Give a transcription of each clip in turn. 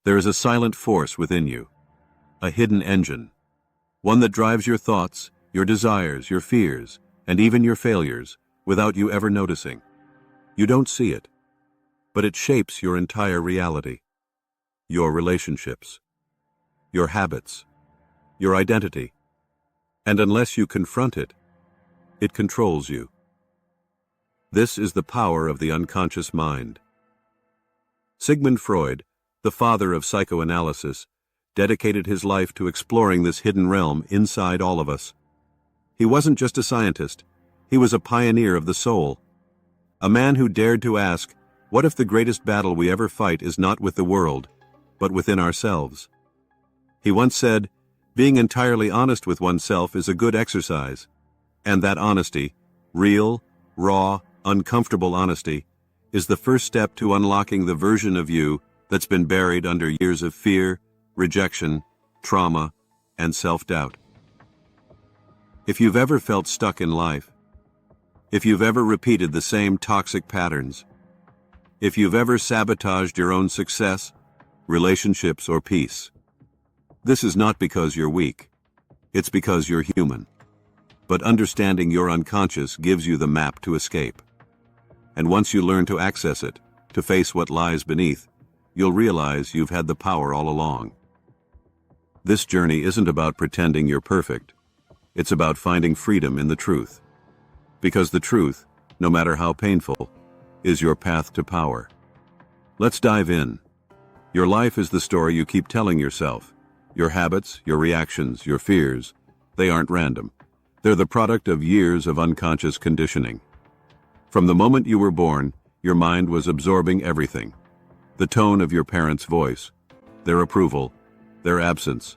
There is a silent force within you, a hidden engine, one that drives your thoughts, your desires, your fears, and even your failures without you ever noticing. You don't see it, but it shapes your entire reality, your relationships, your habits, your identity, and unless you confront it, it controls you. This is the power of the unconscious mind. Sigmund Freud, the father of psychoanalysis, dedicated his life to exploring this hidden realm inside all of us. He wasn't just a scientist, he was a pioneer of the soul, a man who dared to ask, what if the greatest battle we ever fight is not with the world, but within ourselves? He once said, being entirely honest with oneself is a good exercise, and that honesty, real, raw, uncomfortable honesty, is the first step to unlocking the version of you that's been buried under years of fear, rejection, trauma, and self-doubt. If you've ever felt stuck in life, if you've ever repeated the same toxic patterns, if you've ever sabotaged your own success, relationships, or peace, this is not because you're weak. It's because you're human. But understanding your unconscious gives you the map to escape. And once you learn to access it, to face what lies beneath, you'll realize you've had the power all along. This journey isn't about pretending you're perfect. It's about finding freedom in the truth. Because the truth, no matter how painful, is your path to power. Let's dive in. Your life is the story you keep telling yourself. Your habits, your reactions, your fears, they aren't random. They're the product of years of unconscious conditioning. From the moment you were born, your mind was absorbing everything. The tone of your parents' voice, their approval, their absence,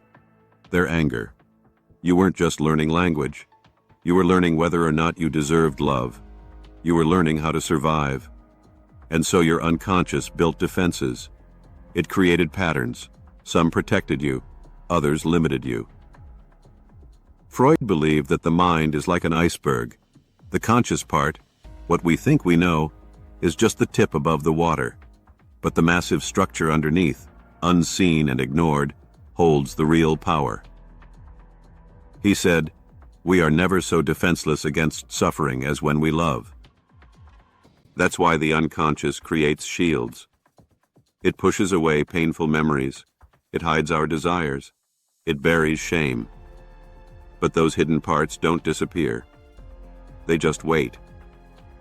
their anger. You weren't just learning language. You were learning whether or not you deserved love. You were learning how to survive. And so your unconscious built defenses. It created patterns. Some protected you, others limited you. Freud believed that the mind is like an iceberg. The conscious part, what we think we know, is just the tip above the water. But the massive structure underneath, unseen and ignored, holds the real power. He said, we are never so defenseless against suffering as when we love. That's why the unconscious creates shields. It pushes away painful memories. It hides our desires. It buries shame. But those hidden parts don't disappear. They just wait.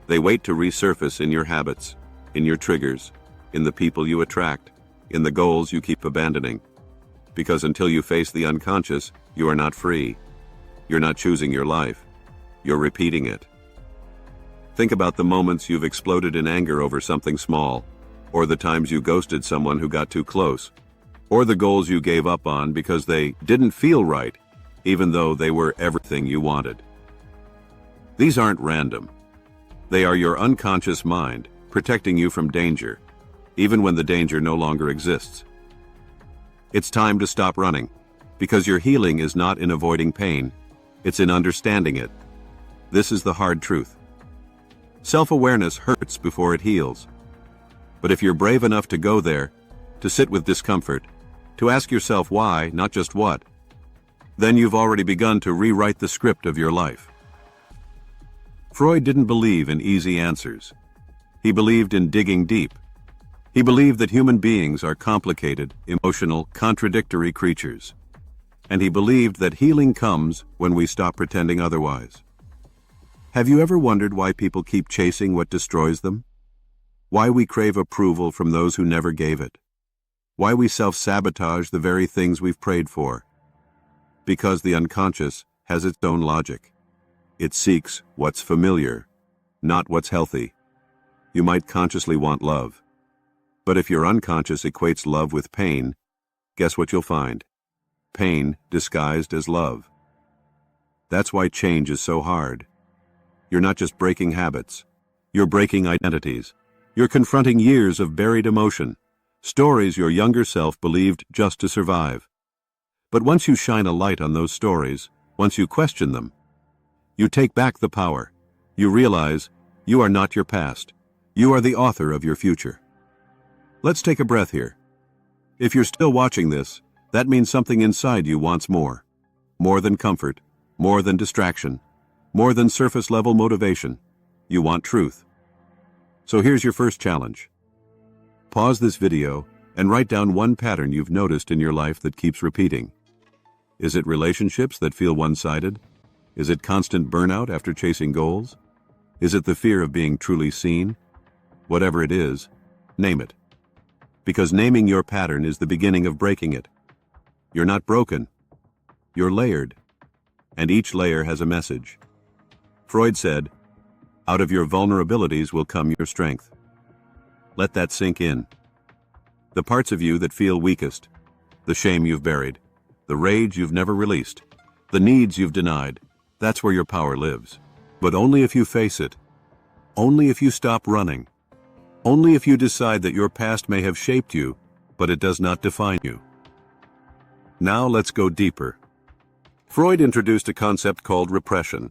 They wait to resurface in your habits, in your triggers, in the people you attract, in the goals you keep abandoning. Because until you face the unconscious, you are not free. You're not choosing your life. You're repeating it. Think about the moments you've exploded in anger over something small, or the times you ghosted someone who got too close, or the goals you gave up on because they didn't feel right, even though they were everything you wanted. These aren't random. They are your unconscious mind protecting you from danger, even when the danger no longer exists. It's time to stop running, because your healing is not in avoiding pain, it's in understanding it. This is the hard truth. Self-awareness hurts before it heals. But if you're brave enough to go there, to sit with discomfort, to ask yourself why, not just what, then you've already begun to rewrite the script of your life. Freud didn't believe in easy answers. He believed in digging deep. He believed that human beings are complicated, emotional, contradictory creatures. And he believed that healing comes when we stop pretending otherwise. Have you ever wondered why people keep chasing what destroys them? Why we crave approval from those who never gave it? Why we self-sabotage the very things we've prayed for? Because the unconscious has its own logic. It seeks what's familiar, not what's healthy. You might consciously want love. But if your unconscious equates love with pain, guess what you'll find? Pain disguised as love. That's why change is so hard. You're not just breaking habits. You're breaking identities. You're confronting years of buried emotion, stories your younger self believed just to survive. But once you shine a light on those stories, once you question them, you take back the power. You realize you are not your past. You are the author of your future. Let's take a breath here. If you're still watching this, that means something inside you wants more. More than comfort, more than distraction, more than surface-level motivation. You want truth. So here's your first challenge. Pause this video and write down one pattern you've noticed in your life that keeps repeating. Is it relationships that feel one-sided? Is it constant burnout after chasing goals? Is it the fear of being truly seen? Whatever it is, name it. Because naming your pattern is the beginning of breaking it. You're not broken. You're layered. And each layer has a message. Freud said, "Out of your vulnerabilities will come your strength." Let that sink in. The parts of you that feel weakest, the shame you've buried, the rage you've never released, the needs you've denied, that's where your power lives. But only if you face it. Only if you stop running. Only if you decide that your past may have shaped you, but it does not define you. Now let's go deeper. Freud introduced a concept called repression.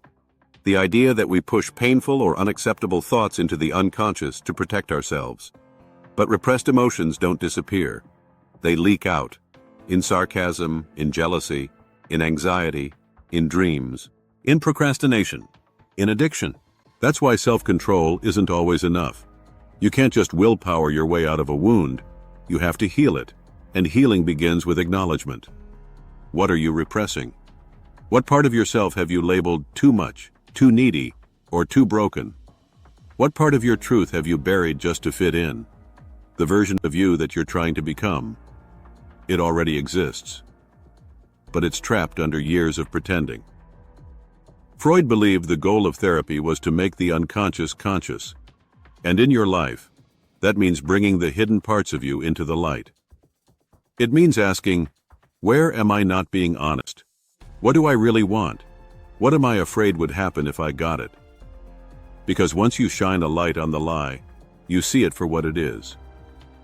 The idea that we push painful or unacceptable thoughts into the unconscious to protect ourselves. But repressed emotions don't disappear. They leak out. In sarcasm, in jealousy, in anxiety, in dreams, in procrastination, in addiction. That's why self-control isn't always enough. You can't just willpower your way out of a wound. You have to heal it, and healing begins with acknowledgement. What are you repressing? What part of yourself have you labeled too much, too needy, or too broken? What part of your truth have you buried just to fit in? The version of you that you're trying to become. It already exists, but it's trapped under years of pretending. Freud believed the goal of therapy was to make the unconscious conscious. And in your life, that means bringing the hidden parts of you into the light. It means asking, where am I not being honest? What do I really want? What am I afraid would happen if I got it? Because once you shine a light on the lie, you see it for what it is.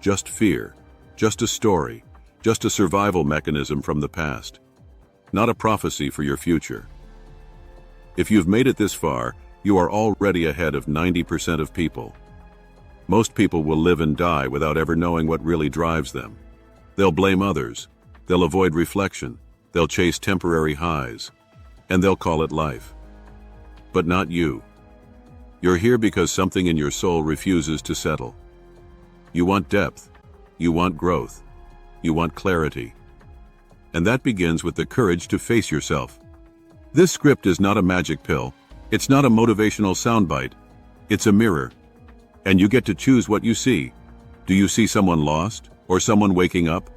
Just fear, just a story, just a survival mechanism from the past. Not a prophecy for your future. If you've made it this far, you are already ahead of 90% of people. Most people will live and die without ever knowing what really drives them. They'll blame others. They'll avoid reflection. They'll chase temporary highs. And they'll call it life. But not you. You're here because something in your soul refuses to settle. You want depth. You want growth. You want clarity. And that begins with the courage to face yourself. This script is not a magic pill. It's not a motivational soundbite. It's a mirror. And you get to choose what you see. Do you see someone lost, or someone waking up?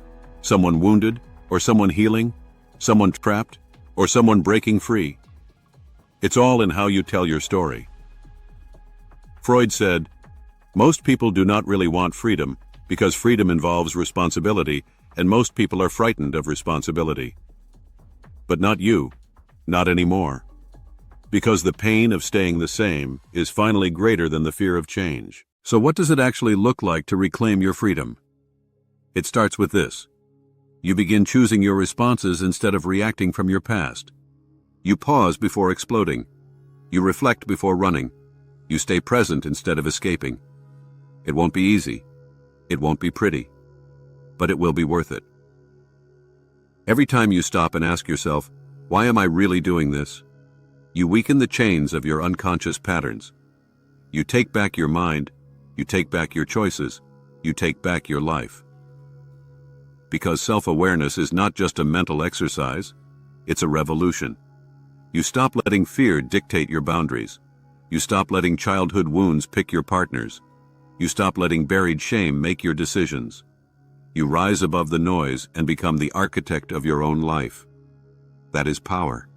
Someone wounded, or someone healing? Someone trapped, or someone breaking free? It's all in how you tell your story. Freud said, most people do not really want freedom, because freedom involves responsibility, and most people are frightened of responsibility. But not you. Not anymore. Because the pain of staying the same is finally greater than the fear of change. So what does it actually look like to reclaim your freedom? It starts with this. You begin choosing your responses instead of reacting from your past. You pause before exploding. You reflect before running. You stay present instead of escaping. It won't be easy. It won't be pretty. But it will be worth it. Every time you stop and ask yourself, why am I really doing this? You weaken the chains of your unconscious patterns. You take back your mind. You take back your choices. You take back your life. Because self-awareness is not just a mental exercise, it's a revolution. You stop letting fear dictate your boundaries. You stop letting childhood wounds pick your partners. You stop letting buried shame make your decisions. You rise above the noise and become the architect of your own life. That is power.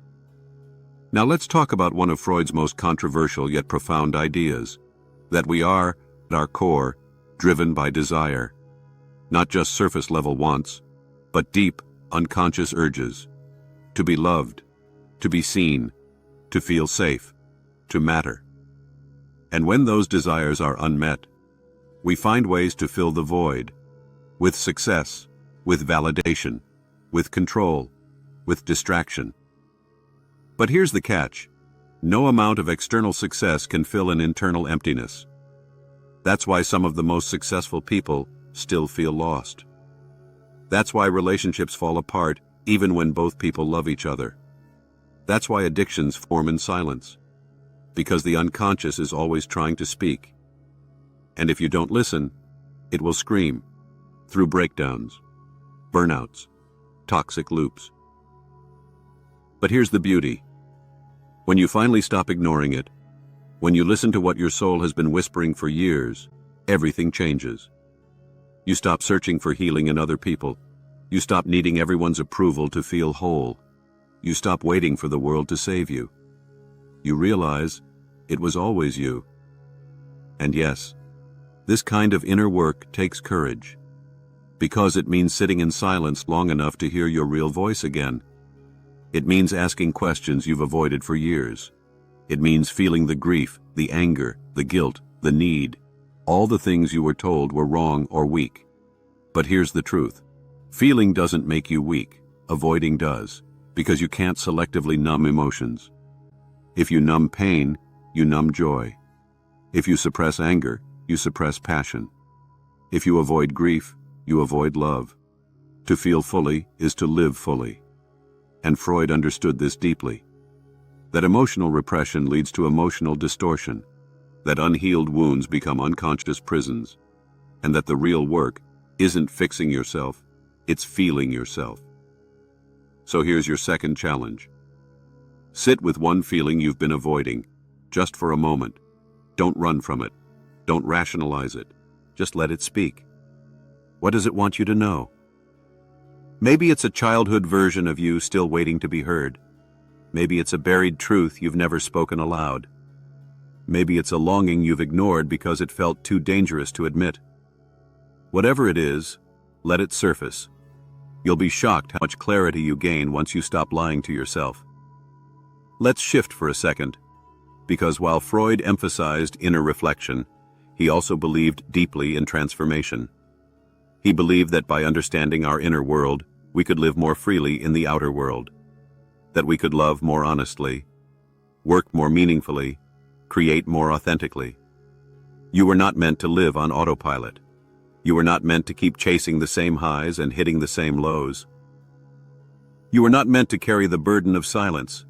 Now let's talk about one of Freud's most controversial yet profound ideas, that we are, at our core, driven by desire. Not just surface-level wants, but deep, unconscious urges. To be loved, to be seen, to feel safe, to matter. And when those desires are unmet, we find ways to fill the void, with success, with validation, with control, with distraction. But here's the catch. No amount of external success can fill an internal emptiness. That's why some of the most successful people still feel lost. That's why relationships fall apart even when both people love each other. That's why addictions form in silence. Because the unconscious is always trying to speak. And if you don't listen, it will scream through breakdowns, burnouts, toxic loops. But here's the beauty. When you finally stop ignoring it, when you listen to what your soul has been whispering for years, everything changes. You stop searching for healing in other people. You stop needing everyone's approval to feel whole. You stop waiting for the world to save you. You realize it was always you. And yes, this kind of inner work takes courage, because it means sitting in silence long enough to hear your real voice again. It means asking questions you've avoided for years. It means feeling the grief, the anger, the guilt, the need, all the things you were told were wrong or weak. But here's the truth. Feeling doesn't make you weak. Avoiding does, because you can't selectively numb emotions. If you numb pain, you numb joy. If you suppress anger, you suppress passion. If you avoid grief, you avoid love. To feel fully is to live fully. And Freud understood this deeply. That emotional repression leads to emotional distortion. That unhealed wounds become unconscious prisons. And that the real work isn't fixing yourself, it's feeling yourself. So here's your second challenge. Sit with one feeling you've been avoiding, just for a moment. Don't run from it. Don't rationalize it. Just let it speak. What does it want you to know? Maybe it's a childhood version of you still waiting to be heard. Maybe it's a buried truth you've never spoken aloud. Maybe it's a longing you've ignored because it felt too dangerous to admit. Whatever it is, let it surface. You'll be shocked how much clarity you gain once you stop lying to yourself. Let's shift for a second, because while Freud emphasized inner reflection, he also believed deeply in transformation. He believed that by understanding our inner world, we could live more freely in the outer world, that we could love more honestly, work more meaningfully, create more authentically. You were not meant to live on autopilot. You were not meant to keep chasing the same highs and hitting the same lows. You were not meant to carry the burden of silence.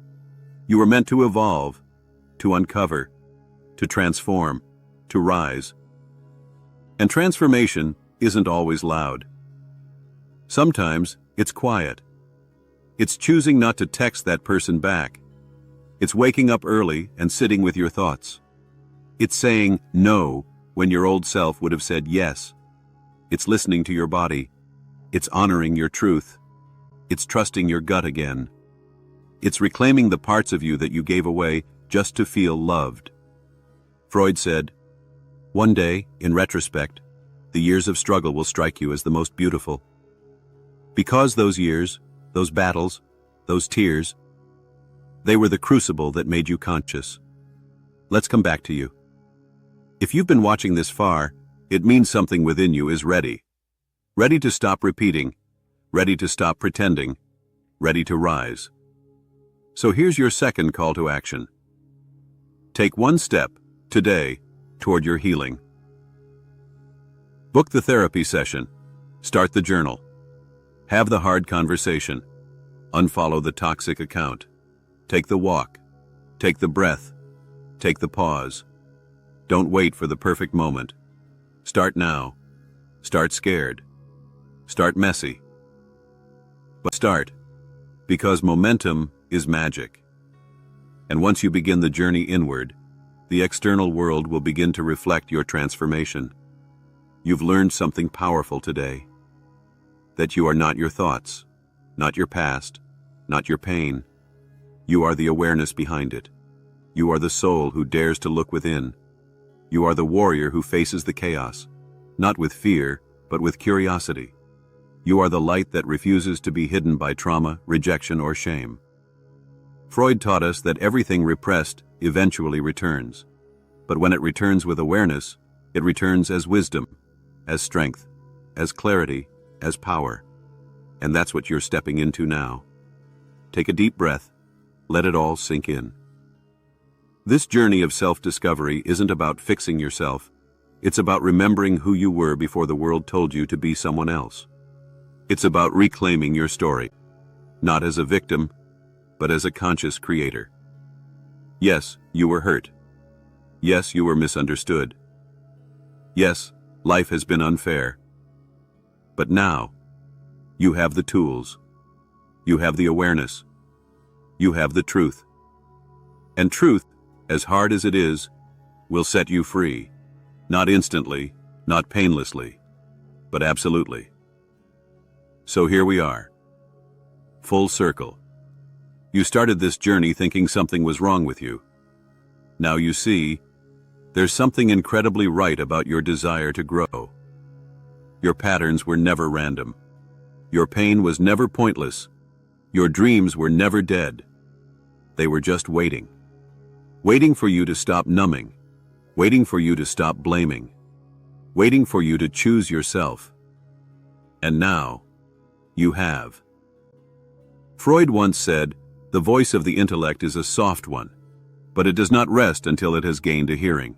You were meant to evolve, to uncover, to transform, to rise. And transformation isn't always loud. Sometimes it's quiet. It's choosing not to text that person back. It's waking up early and sitting with your thoughts. It's saying no when your old self would have said yes. It's listening to your body. It's honoring your truth. It's trusting your gut again. It's reclaiming the parts of you that you gave away just to feel loved. Freud said, "One day, in retrospect, the years of struggle will strike you as the most beautiful. Because those years, those battles, those tears, they were the crucible that made you conscious." Let's come back to you. If you've been watching this far, it means something within you is ready. Ready to stop repeating, ready to stop pretending, ready to rise. So here's your second call to action. Take one step, today, toward your healing. Book the therapy session. Start the journal. Have the hard conversation. Unfollow the toxic account. Take the walk. Take the breath. Take the pause. Don't wait for the perfect moment. Start now. Start scared. Start messy. But start, because momentum is magic. And once you begin the journey inward, the external world will begin to reflect your transformation. You've learned something powerful today. That you are not your thoughts, not your past, not your pain. You are the awareness behind it. You are the soul who dares to look within. You are the warrior who faces the chaos, not with fear, but with curiosity. You are the light that refuses to be hidden by trauma, rejection, or shame. Freud taught us that everything repressed eventually returns. But when it returns with awareness, it returns as wisdom, as strength, as clarity, as power. And that's what you're stepping into now. Take a deep breath. Let it all sink in. This journey of self-discovery isn't about fixing yourself. It's about remembering who you were before the world told you to be someone else. It's about reclaiming your story, not as a victim, but as a conscious creator. Yes, you were hurt. Yes, you were misunderstood. Yes, life has been unfair. But now, you have the tools. You have the awareness. You have the truth. And truth, as hard as it is, will set you free. Not instantly, not painlessly, but absolutely. So here we are. Full circle. You started this journey thinking something was wrong with you. Now you see, there's something incredibly right about your desire to grow. Your patterns were never random. Your pain was never pointless. Your dreams were never dead. They were just waiting. Waiting for you to stop numbing. Waiting for you to stop blaming. Waiting for you to choose yourself. And now, you have. Freud once said, "The voice of the intellect is a soft one, but it does not rest until it has gained a hearing."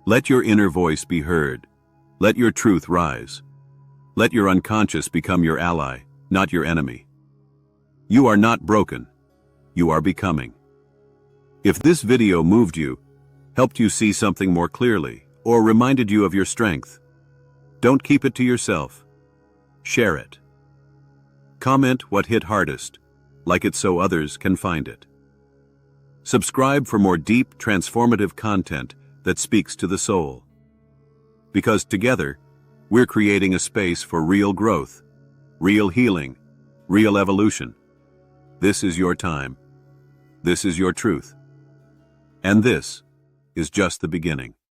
Let your inner voice be heard. Let your truth rise. Let your unconscious become your ally, not your enemy. You are not broken. You are becoming. If this video moved you, helped you see something more clearly, or reminded you of your strength, don't keep it to yourself. Share it. Comment what hit hardest, like it so others can find it. Subscribe for more deep, transformative content that speaks to the soul. Because together, we're creating a space for real growth, real healing, real evolution. This is your time. This is your truth. And this is just the beginning.